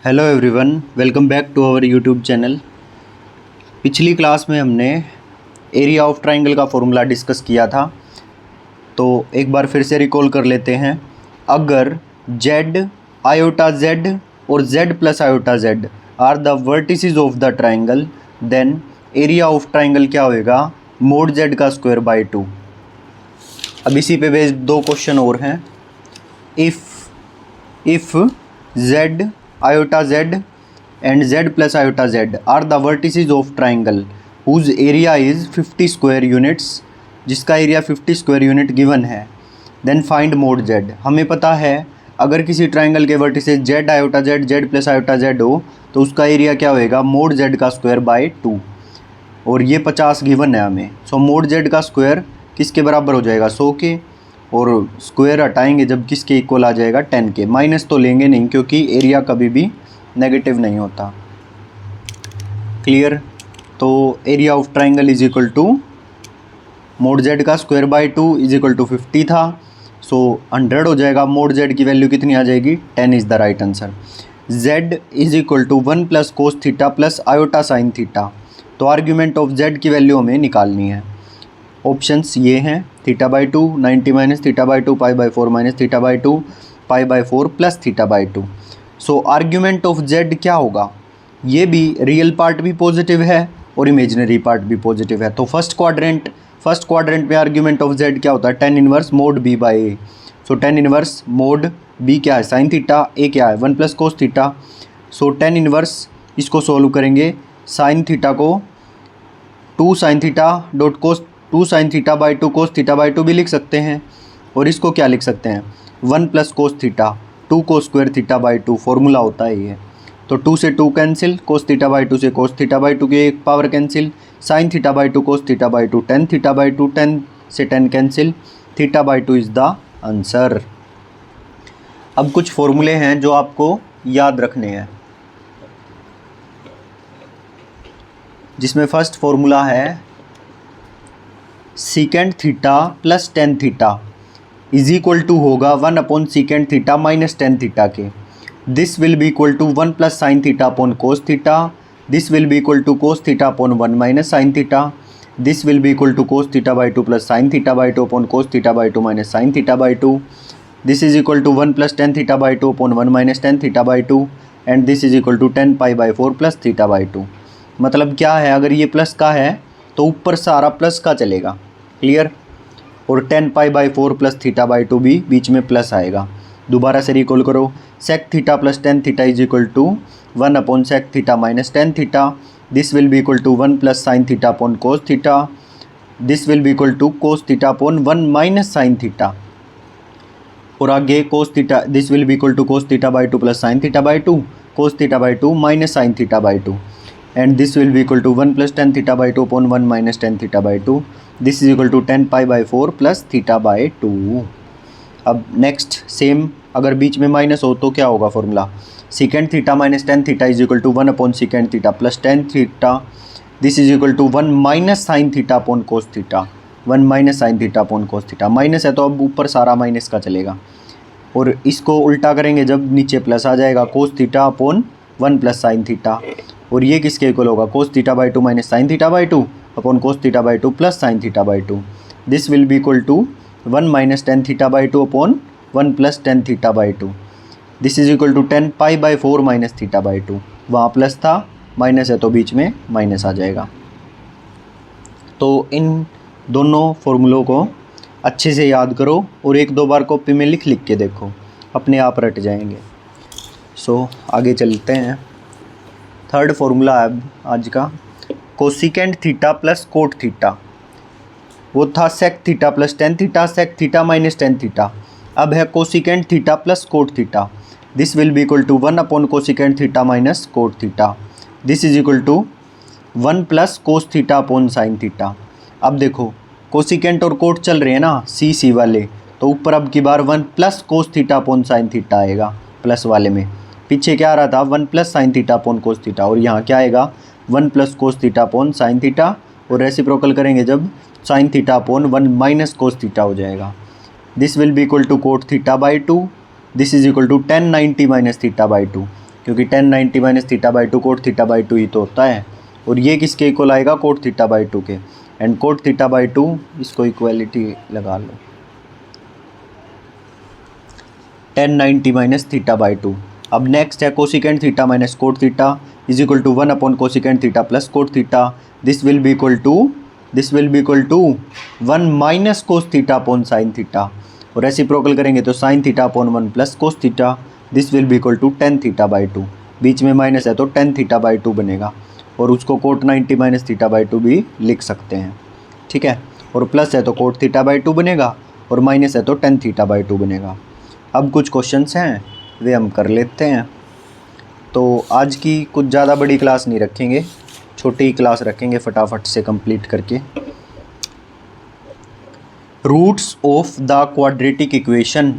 Hello everyone, welcome back to our YouTube channel. पिछली class में हमने एरिया ऑफ ट्राइंगल का फॉर्मूला डिस्कस किया था, तो एक बार फिर से रिकॉल कर लेते हैं। अगर z आयोटा z और z plus iota z are the vertices of the triangle, then area of triangle क्या होएगा, मोड z का स्क्वायर बाई 2। अब इसी पे बेस्ड दो क्वेश्चन और हैं। If z iota z and z plus iota z are the vertices of triangle whose area is 50 square units, जिसका एरिया 50 स्क्वायर यूनिट गिवन है, देन फाइंड मोड z। हमें पता है अगर किसी ट्राइंगल के vertices z iota z z plus iota z हो तो उसका एरिया क्या होएगा, मोड z का स्क्वायर बाय 2, और ये 50 गिवन है हमें। सो मोड z का स्क्वायर किसके बराबर हो जाएगा, 100 के, और स्क्वायर हटाएंगे जब किसके इक्वल आ जाएगा, 10 के। माइनस तो लेंगे नहीं क्योंकि एरिया कभी भी नेगेटिव नहीं होता। क्लियर। तो area of triangle is equal to mod z का square by 2 is equal to 50 था, सो 100 हो जाएगा। मोड z की वैल्यू कितनी आ जाएगी, 10 is the right answer. z is equal to 1 plus cos theta plus iota sine theta. तो argument of z की वैल्यू हमें निकालनी है। ऑप्शंस ये हैं, theta by 2, 90 minus theta by 2, pi by 4 minus theta by 2, pi by 4 plus theta by 2। So argument of z क्या होगा, ये भी रियल पार्ट भी पॉजिटिव है और इमेजिनरी पार्ट भी पॉजिटिव है। तो फर्स्ट क्वाड्रेंट में आर्ग्यूमेंट ऑफ z क्या होता है, tan inverse mode b by a। So tan inverse mode b क्या है, साइन थीटा, a क्या है 1 प्लस कोस थीटा। सो tan इनवर्स इसको सोल्व करेंगे, साइन थीटा को 2 sine theta dot cos 2 sign theta by 2 cos theta by 2 भी लिख सकते हैं, और इसको क्या लिख सकते हैं, 1 plus cos theta 2 cos square theta by 2, formula होता है ये। तो 2 से 2 कैंसिल, कोस थीटा बाई 2 से कोस थीटा बाई 2 की एक power cancel, sign theta by 2 cos theta by 2, ten theta by 2, 10 से 10 cancel, theta by 2 is the answer. अब कुछ फॉर्मूले हैं जो आपको याद रखने हैं, जिसमें फर्स्ट फॉर्मूला है secant theta plus tan theta is equal to होगा 1 upon secant theta minus tan theta के। This will be equal to 1 plus sine theta upon cos theta. This will be equal to cos theta upon 1 minus sine theta. This will be equal to cos theta by 2 plus sine theta by 2 upon cos theta by 2 minus sine theta by 2। This is equal to 1 plus tan theta by 2 upon 1 minus tan theta by 2, and this is equal to 10 pi by 4 plus theta by 2। मतलब क्या है, अगर ये plus का है तो ऊपर सारा प्लस का चलेगा। क्लियर। और 10 pi by 4 plus theta by 2 भी बीच में प्लस आएगा। दोबारा से रिकॉल करो, sec theta plus tan theta is equal to 1 upon sec theta minus tan theta. This will be equal to 1 plus sine theta upon cos theta. This will be equal to cos theta upon 1 minus sine theta, और आगे cos theta, this will be equal to cos theta by 2 plus sine theta by 2, cos theta by 2 minus sine theta by 2, and this will be equal to 1 plus tan theta by 2 upon 1 minus tan theta by 2. This is equal to 10 pi by 4 plus theta by 2. अब next same, अगर बीच में minus हो तो क्या होगा formula, secant theta minus tan theta is equal to 1 upon secant theta plus tan theta. This is equal to 1 minus sine theta upon cos theta, 1 minus sine theta upon cos theta. Minus है तो अब ऊपर सारा minus का चलेगा, और इसको उल्टा करेंगे जब नीचे प्लस आ जाएगा, cos theta upon 1 plus sine theta, और ये किसके इक्वल होगा, cos theta by 2 minus sine theta by 2 upon cos theta by 2 plus sine theta by 2। This will be equal to 1 minus tan theta by 2 upon 1 plus tan theta by 2। This is equal to 10 pi by 4 minus theta by 2। वहाँ plus था, minus है तो बीच में minus आ जाएगा। तो इन दोनों फॉर्मूलों को अच्छे से याद करो और एक दो बार कॉपी में लिख के देखो, अपने आप रट जाएंगे। सो आगे चलते हैं। थर्ड फॉर्मूला है आज का, cosecant theta plus cot theta. वो था sec theta plus tan theta, sec theta minus tan theta. अब है cosecant theta plus cot theta. This will be equal to 1 upon cosecant theta minus cot theta. This is equal to 1 plus cos theta upon sine theta. अब देखो cosecant और coat चल रहे हैं ना, सी वाले, तो ऊपर अब की बार 1 plus cos theta upon sine theta आएगा प्लस वाले में। पीछे क्या आ रहा था, 1 plus sine theta upon cos theta, और यहाँ क्या आएगा 1 plus cos theta upon sine theta, और रेसिप्रोकल करेंगे जब sine theta upon 1 minus cos theta हो जाएगा। This will be equal to cot theta by 2। This is equal to 10 90 minus theta by 2। क्योंकि tan 90 minus theta by two cot theta by two ही तो होता है, और ये किसके इक्वल आएगा, कोट थीटा बाई टू के, and cot theta by two, इसको इक्वलिटी लगा लो, tan 90 minus theta by two. अब नेक्स्ट है cosecant theta minus cot theta is equal to 1 upon cosecant theta plus cot theta, this will be equal to 1 minus cos theta upon sine theta, और reciprocal करेंगे तो sine theta upon 1 plus cos theta, this will be equal to tan theta by two, बीच में minus है तो ten theta by to बनेगा, और उसको cot 90 minus theta by two भी लिख सकते हैं, ठीक है, और प्लस है तो कोट थीटा बाई टू बनेगा, और माइनस है तो टेन थीटा बाई टू बनेगा। अब कुछ क्वेश्चंस हैं वे हम कर लेते हैं। तो आज की कुछ ज़्यादा बड़ी क्लास नहीं रखेंगे, छोटी ही क्लास रखेंगे फटाफट से कंप्लीट करके। Roots of the quadratic equation,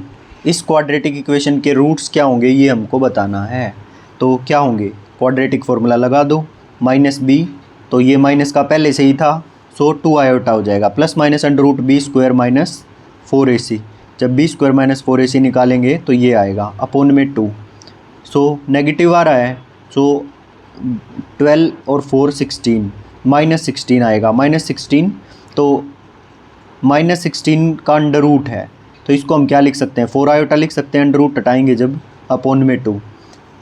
इस क्वाड्रेटिक इक्वेशन के रूट्स क्या होंगे ये हमको बताना है। तो क्या होंगे, क्वाड्रेटिक फार्मूला लगा दो, माइनस बी, तो ये माइनस का पहले से ही था, सो 2 आयोटा हो जाएगा, plus minus under root b square minus 4ac, जब बी स्क्वायर माइनस 4ac निकालेंगे तो ये आएगा अपोन में 2, सो नेगेटिव आ रहा है, सो 12 और 4 16, माइनस 16 आएगा, माइनस 16, तो माइनस 16 का अंडर रूट है, तो इसको हम क्या लिख सकते हैं, 4 आयोटा लिख सकते हैं, अंडर रूट हटाएंगे जब अपोन में 2,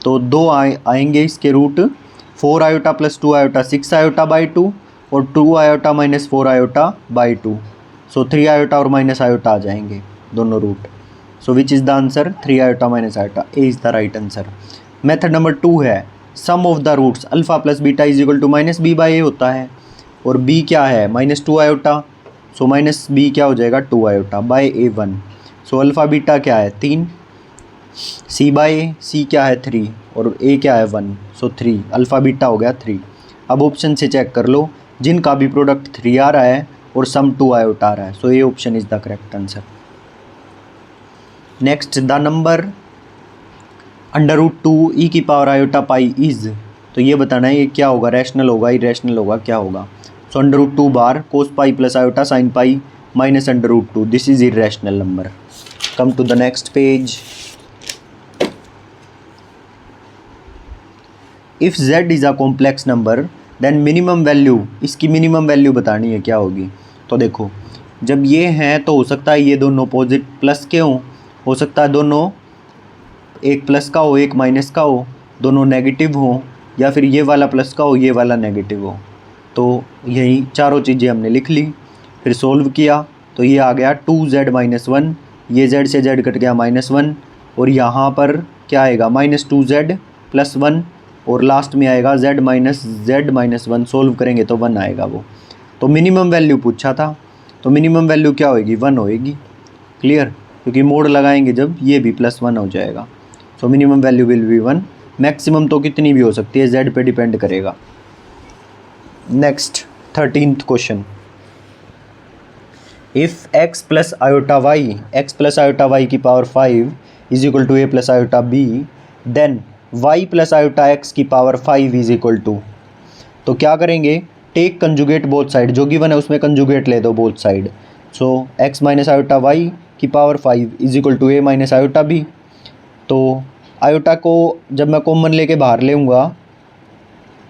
तो 2 आएंगे इसके root, 4 iota plus 2 iota 6 iota by 2, और 2 iota minus 4 iota by 2, so 3 iota और माइनस आयोटा आ जाएंगे दोनों root, so which is the answer, 3 iota minus iota, A is the right answer. Method number 2 है sum of the roots alpha plus beta is equal to minus B by A होता है, और B क्या है minus 2 iota, so minus b क्या हो जाएगा 2 iota by a 1, so alpha beta क्या है 3, सी बाई ए, सी क्या है 3, और ए क्या है 1, सो 3, अल्फ़ा बीटा हो गया 3। अब ऑप्शन से चेक कर लो, जिनका भी प्रोडक्ट 3 आ रहा है और सम 2 आयोटा आ रहा है, सो ये option is the correct answer. Next the number under root 2 e की पावर आयोटा पाई इज़, तो ये बताना है ये क्या होगा, रैशनल होगा इरेशनल होगा क्या होगा, सो अंडर रूट 2 बार cos pi plus iota sine pi minus under root 2, this is irrational number. Come to the next page. If z is a complex number then minimum value, इसकी minimum value बतानी है क्या होगी। तो देखो जब ये हैं तो हो सकता है ये दोनों अपोजिट प्लस के हों, हो सकता है दोनों एक प्लस का हो एक माइनस का हो, दोनों नेगेटिव हों, या फिर ये वाला प्लस का हो ये वाला नेगेटिव हो। तो यही चारों चीज़ें हमने लिख ली, फिर सोल्व किया तो ये आ गया 2z माइनस 1, ये z से z कट गया -1, और यहाँ पर क्या आएगा -2z प्लस 1, और लास्ट में आएगा z माइनस 1, सोल्व करेंगे तो 1 आएगा वो। तो मिनिमम वैल्यू पूछा था, तो मिनिमम वैल्यू क्या होएगी 1 होएगी, क्लियर, क्योंकि मोड लगाएंगे जब ये भी +1 हो जाएगा, so minimum value will be 1। Maximum तो कितनी भी हो सकती है, z पे डिपेंड करेगा। Next 13th question, if x plus iota y की power 5 is equal to a plus iota b, then y plus iota x की पावर 5 इज इक्वल टू, तो क्या करेंगे, टेक कंजुगेट बोथ साइड, जो given है उसमें conjugate ले दो both side, so x minus iota y की power 5 is equal to a minus iota b। तो आयोटा को जब मैं कॉमन लेके बाहर लेऊँगा,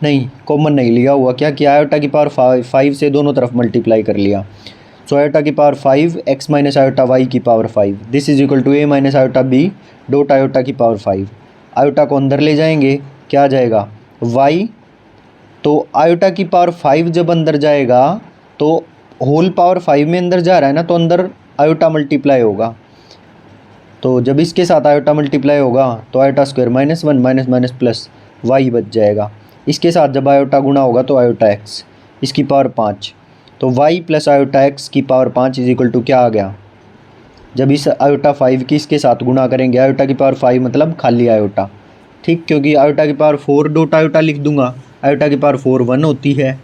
नहीं कॉमन नहीं लिया हुआ, क्या किया, आयोटा की पावर 5 से दोनों तरफ मल्टीप्लाई कर लिया, सो आयोटा की power 5 x minus iota y की power 5, this is equal to a minus iota b dot iota की पावर 5। आयोटा को अंदर ले जाएंगे, क्या आ जाएगा y, तो आयोटा की पावर 5 जब अंदर जाएगा तो होल पावर 5 में अंदर जा रहा है ना, तो अंदर आयोटा मल्टीप्लाई होगा, तो जब इसके साथ आयोटा मल्टीप्लाई होगा तो iota square -1 minus minus plus y बच जाएगा, इसके साथ जब आयोटा गुणा होगा तो आयोटा x, इसकी पावर 5, तो y प्लस आयोटा x की पावर 5 इज इक्वल टू क्या आ गया, जब इस आयोटा 5 की इसके साथ गुणा करेंगे, आयोटा की पावर 5 मतलब खाली आयोटा, ठीक, क्योंकि आयोटा की पावर 4 डॉट आयोटा लिख दूंगा, आयोटा की पावर 4 1 होती है,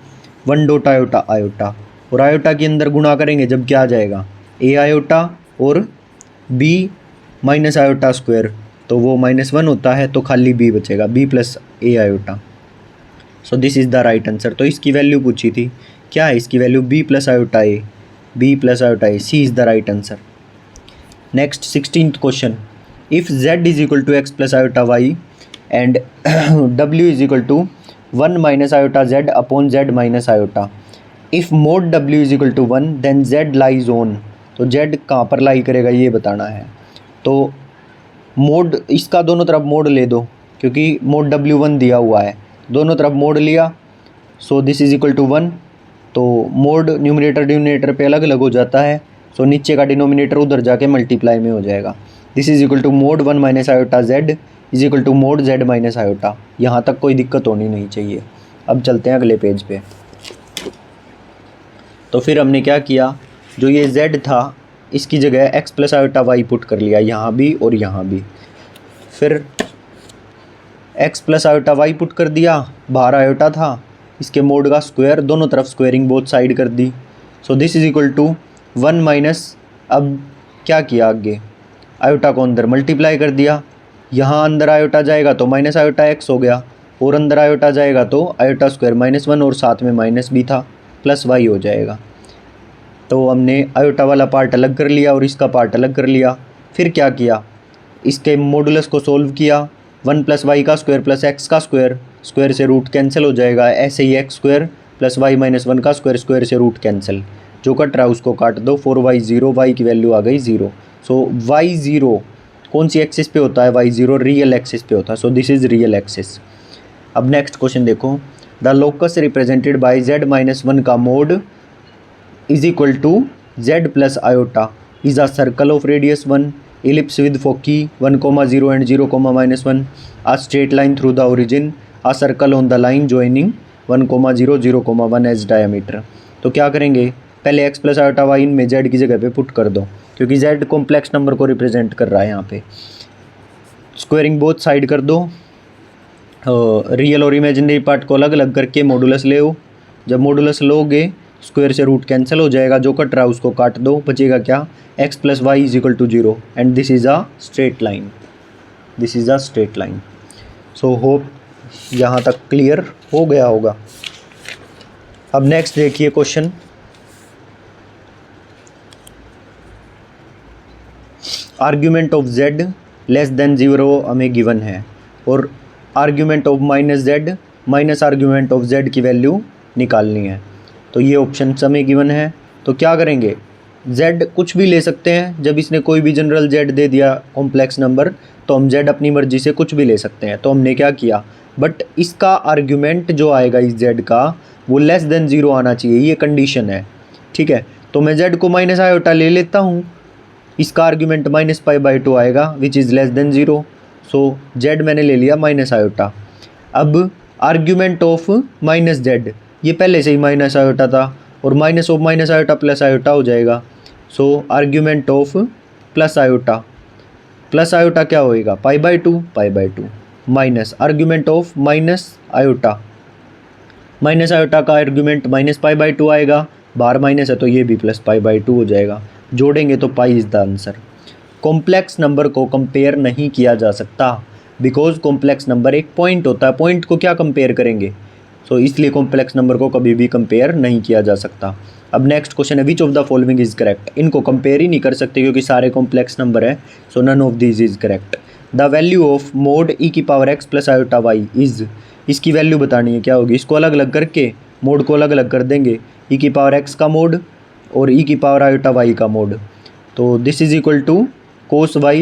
1 डॉट आयोटा आयोटा, और आयोटा के अंदर गुणा करेंगे जब क्या आ जाएगा a आयोटा और b माइनस आयोटा स्क्वायर, तो वो -1 होता है, तो खाली b बचेगा, b plus a iota, so this is the right answer. तो इसकी वैल्यू पूछी थी, क्या है इसकी value b plus iota a, C is the right answer. Next 16th question, if z is equal to x plus iota y and w is equal to 1 minus iota z upon z minus iota. If mod w is equal to 1 then z lies on, तो z कहाँ पर लाई करेगा ये बताना है। तो mode इसका दोनों तरफ मोड ले दो, क्योंकि मोड w1 दिया हुआ है, दोनों तरफ मोड लिया, so this is equal to 1। तो मोड न्यूमरेटर डिनोमिनेटर पे अलग अलग हो जाता है, सो नीचे का डिनोमिनेटर उधर जाके मल्टीप्लाई में हो जाएगा। This is equal to mod 1 minus iota z is equal to mod z minus iota. यहाँ तक कोई दिक्कत होनी नहीं चाहिए। अब चलते हैं अगले पेज पे। तो फिर हमने क्या किया, जो ये z था इसकी जगह x plus iota y put कर लिया, यहाँ भी और यहाँ भी। फिर x plus iota y put कर दिया, बाहर आयोटा था, इसके मोड का स्क्वायर, दोनों तरफ स्क्वायरिंग बोथ साइड कर दी। So this is equal to 1 minus, अब क्या किया आगे, आयोटा को अंदर मल्टीप्लाई कर दिया, यहाँ अंदर आयोटा जाएगा तो माइनस आयोटा x हो गया, और अंदर आयोटा जाएगा तो आयोटा स्क्वायर -1 और साथ में माइनस भी था, प्लस y हो जाएगा। तो हमने आयोटा वाला पार्ट अलग कर लिया और इसका पार्ट अलग कर लिया। फिर क्या किया, इसके मॉडुलस को सोल्व किया, 1 प्लस वाई का स्क्वायर प्लस एक्स का स्क्वायर, स्क्वायर से रूट कैंसिल हो जाएगा, ऐसे ही x square plus y minus 1 का स्क्वायर, स्क्वायर से रूट कैंसिल, जो कट रहा है उसको काट दो, 4y 0, y की वैल्यू आ गई 0। सो y 0 कौन सी एक्सिस पे होता है, y 0 रियल एक्सिस पे होता है, so this is real axis. अब नेक्स्ट क्वेश्चन देखो, the locus represented by z-1 का mod is equal to z plus iota is a circle of radius 1, ellipse with foci 1, 0 and 0, -1, a straight line through the origin, a circle on the line joining 1, 0, 0, 1 as diameter। तो क्या करेंगे, पहले x plus iota y में z की जगह पे put कर दो, क्योंकि z कॉम्प्लेक्स नंबर को रिप्रेजेंट कर रहा है यहाँ पे। स्क्वायरिंग बोथ साइड कर दो, रियल और इमेजिनरी पार्ट को अलग अलग करके मॉडुलस ले आओ। जब मॉडुलस लोगे स्क्वायर से रूट कैंसिल हो जाएगा, जो कट रहा है उसको काट दो, बचेगा क्या, x plus y is equal to 0 and this is a straight line, this is a straight line. So hope यहाँ तक क्लियर हो गया होगा। अब नेक्स्ट देखिए question, argument of z less than 0 हमें गिवन है, और argument of minus z minus argument of z की वैल्यू निकालनी है। तो ये ऑप्शन हमें गिवन है, तो क्या करेंगे, z कुछ भी ले सकते हैं, जब इसने कोई भी जनरल z दे दिया कॉम्प्लेक्स नंबर, तो हम z अपनी मर्जी से कुछ भी ले सकते हैं। तो हमने क्या किया, बट इसका आर्ग्यूमेंट जो आएगा इस z का वो लेस देन 0 आना चाहिए, ये कंडीशन है, ठीक है। तो मैं z को माइनस आयोटा ले लेता हूँ, इसका आर्ग्यूमेंट -π/2 आएगा which is less than 0, so z मैंने ले लिया माइनस आयोटा। अब आर्ग्यूमेंट ऑफ माइनस z, ये पहले से ही माइनस आयोटा था, और minus of minus iota plus iota हो जाएगा। So argument of plus iota, plus iota क्या होएगा, π/2 minus argument of minus iota, minus iota का आर्ग्यूमेंट -π/2 आएगा, बाहर माइनस है तो ये भी प्लस π/2 हो जाएगा, जोड़ेंगे तो pi is the answer. Complex number को कंपेयर नहीं किया जा सकता, बिकॉज कॉम्प्लेक्स नंबर एक पॉइंट होता है, पॉइंट को क्या कंपेयर करेंगे, सो इसलिए कॉम्प्लेक्स नंबर को कभी भी कंपेयर नहीं किया जा सकता। अब नेक्स्ट क्वेश्चन है, which of the following is correct, इनको कंपेयर ही नहीं कर सकते क्योंकि सारे कॉम्प्लेक्स नंबर है, so none of this is correct. The value of mod e⁻x plus iota y is, इसकी वैल्यू बतानी है क्या होगी, इसको अलग अलग करके मोड को अलग अलग कर देंगे, e⁻x का मोड और e⁻आयोटा y का मोड। तो this is equal to cos y,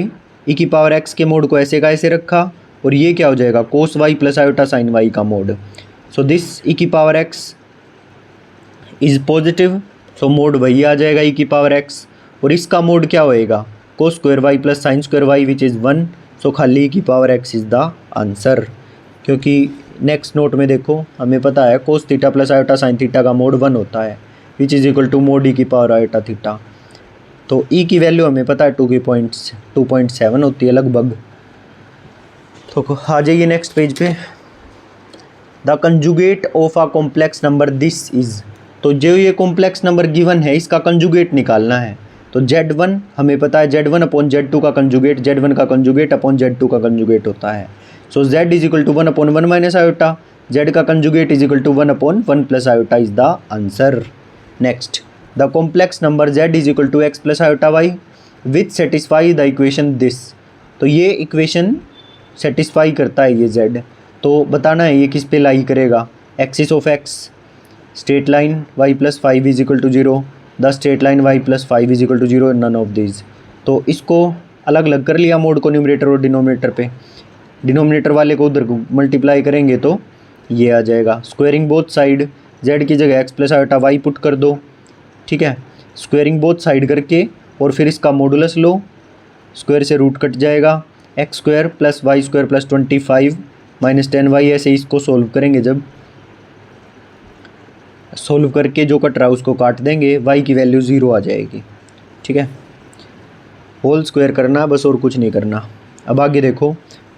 e⁻x के मोड को ऐसे का ऐसे रखा, और ये क्या हो जाएगा, cos y plus iota sine y का mod. So this e⁻x is positive, so mod वही आ जाएगा e⁻x, और इसका मोड क्या होएगा, cos square y plus sine square y which is 1, so खाली e⁻x इज़ द आंसर। क्योंकि नेक्स्ट नोट में देखो हमें पता है cos theta plus iota sine theta का मोड 1 होता है, which is equal to mod e⁻आयोटा थीटा। तो e की वैल्यू हमें पता है 2.7 होती है लगभग। तो आ जाइए नेक्स्ट पेज पे, the conjugate of a complex number this is, तो जो ये कॉम्प्लेक्स नंबर गिवन है इसका कंजुगेट निकालना है। तो z1 हमें पता है z1 अपॉन z2 का कंजुगेट, z1 का कंजुगेट अपॉन z2 का कंजुगेट होता है। So z is equal to 1/1 minus iota, z का conjugate is equal to 1/1 plus iota is the answer. Next, the complex number z is equal to x plus iota y which satisfy the equation this, तो ये equation satisfy करता है ये z, तो बताना है ये किस पे लाई करेगा। Axis of x straight line y plus 5 is equal to 0, the straight line y plus 5 is equal to 0, none of this. तो इसको अलग अलग कर लिया मोड को न्यूमरेटर और डिनोमिनेटर पे, डिनोमिनेटर वाले को उधर मल्टीप्लाई करेंगे तो ये आ जाएगा। स्क्वेयरिंग बोथ साइड, z की जगह x plus iota y put कर दो, ठीक है। स्क्वेयरिंग बोथ साइड करके और फिर इसका मॉडुलस लो, स्क्वायर से रूट कट जाएगा, x square plus y square plus 25 minus 10y। ऐसे इसको सोल्व करेंगे, जब सोल्व करके जो कट रहा है उसको काट देंगे, y की वैल्यू 0 आ जाएगी, ठीक है। होल स्क्वायर करना बस और कुछ नहीं करना। अब आगे देखो,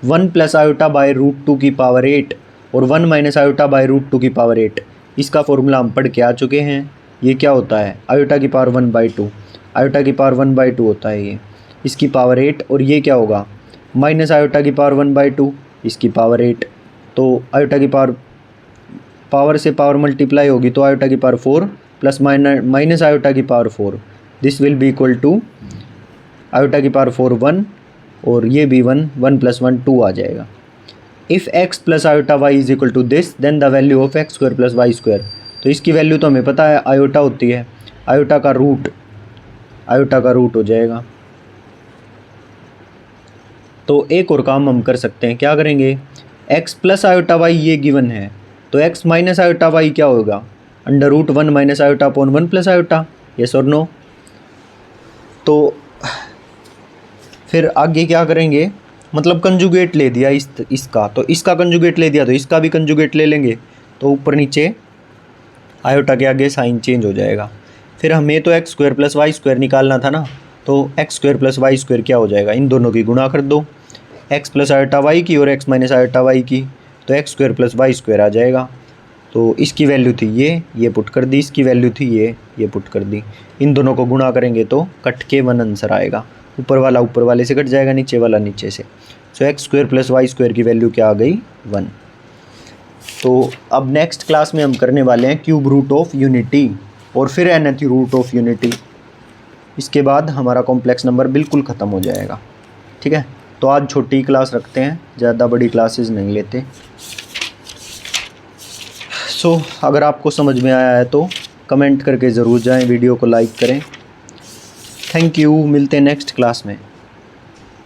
1 प्लस आयोटा बाय रूट 2 की पावर 8 और 1 माइनस आयोटा बाय रूट 2 की पावर 8, इसका फॉर्मूला हम पढ़ के आ चुके हैं। ये क्या होता है, आयोटा की पावर 1/2, आयोटा की पावर 1/2 होता है ये, इसकी पावर 8, और ये क्या होगा माइनस आयोटा की पावर 1/2, इसकी पावर 8। तो आयोटा की पावर से पावर मल्टीप्लाई होगी तो आयोटा की पावर 4 प्लस माइनस आयोटा की power 4, this will be equal to iota की पावर 4 1 और ये भी 1 प्लस 1 2 आ जाएगा। If x plus iota y is equal to this then the value of x square plus y square. तो इसकी value तो हमें पता है आयोटा होती है, आयोटा का रूट हो जाएगा। तो एक और काम हम कर सकते हैं, क्या करेंगे, x प्लस आयोटा y ये गिवन है, तो x माइनस आयोटा y क्या होगा, under root 1 minus iota upon 1 plus iota, yes और नो। तो फिर आगे क्या करेंगे, मतलब कंजुगेट ले दिया इसका, तो इसका कंजुगेट ले दिया तो इसका भी कंजुगेट ले लेंगे, तो ऊपर नीचे आयोटा के आगे साइन चेंज हो जाएगा। फिर हमें तो x square plus y square निकालना था ना, तो x square plus y square क्या हो जाएगा, इन दोनों की गुणा कर दो, एक्स प्लस आयोटा वाई की और एक्स माइनस आयोटा वाई की, तो x square plus y square आ जाएगा। तो इसकी वैल्यू थी ये पुट कर दी, इसकी वैल्यू थी ये पुट कर दी, इन दोनों को गुणा करेंगे तो कट के 1 आंसर आएगा, ऊपर वाला ऊपर वाले से कट जाएगा, नीचे वाला नीचे से। So x square plus y square की वैल्यू क्या आ गई 1। तो अब नेक्स्ट क्लास में हम करने वाले हैं क्यूब रूट ऑफ यूनिटी और फिर nth रूट ऑफ यूनिटी। इसके बाद हमारा कॉम्प्लेक्स नंबर बिल्कुल ख़त्म हो जाएगा, ठीक है। तो आज छोटी क्लास रखते हैं, ज़्यादा बड़ी क्लासेस नहीं लेते। सो अगर आपको समझ में आया है तो कमेंट करके ज़रूर जाएं, वीडियो को लाइक करें। थैंक यू, मिलते हैं नेक्स्ट क्लास में।